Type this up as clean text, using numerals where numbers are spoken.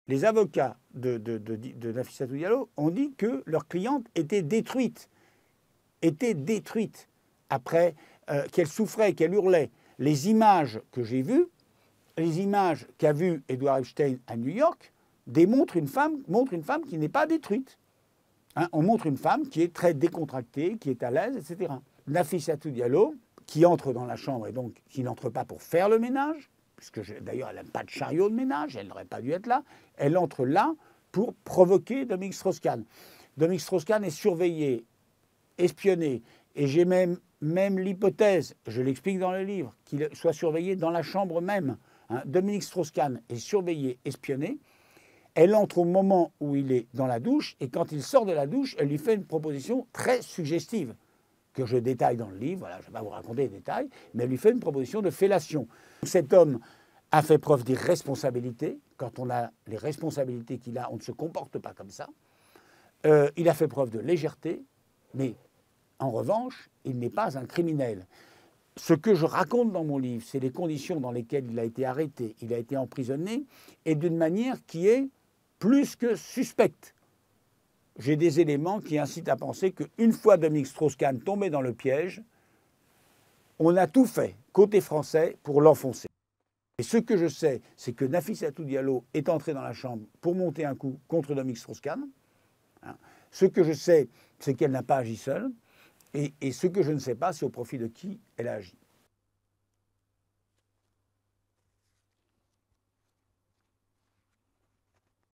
Les avocats de Nafissatou Diallo ont dit que leur cliente était détruite après qu'elle souffrait, qu'elle hurlait. Les images que j'ai vues, les images qu'a vues Edward Epstein à New York, montrent une femme qui n'est pas détruite. Hein, on montre une femme qui est très décontractée, qui est à l'aise, etc. Nafissatou Diallo, qui entre dans la chambre et donc qui n'entre pas pour faire le ménage, puisque d'ailleurs elle n'aime pas de chariot de ménage, elle n'aurait pas dû être là, elle entre là pour provoquer Dominique Strauss-Kahn. Dominique Strauss-Kahn est surveillé, espionné, et j'ai même l'hypothèse, je l'explique dans le livre, qu'il soit surveillé dans la chambre même. Hein. Dominique Strauss-Kahn est surveillé, espionné. Elle entre au moment où il est dans la douche, et quand il sort de la douche, elle lui fait une proposition très suggestive, que je détaille dans le livre. Voilà, je ne vais pas vous raconter les détails, mais elle lui fait une proposition de fellation. Cet homme a fait preuve d'irresponsabilité. Quand on a les responsabilités qu'il a, on ne se comporte pas comme ça. Il a fait preuve de légèreté, mais en revanche, il n'est pas un criminel. Ce que je raconte dans mon livre, c'est les conditions dans lesquelles il a été arrêté, il a été emprisonné, et d'une manière qui est plus que suspecte. J'ai des éléments qui incitent à penser qu'une fois Dominique Strauss-Kahn tombé dans le piège, on a tout fait, côté français, pour l'enfoncer. Et ce que je sais, c'est que Nafissatou Diallo est entrée dans la chambre pour monter un coup contre Dominique Strauss-Kahn. Ce que je sais, c'est qu'elle n'a pas agi seule. Et ce que je ne sais pas, c'est au profit de qui elle a agi.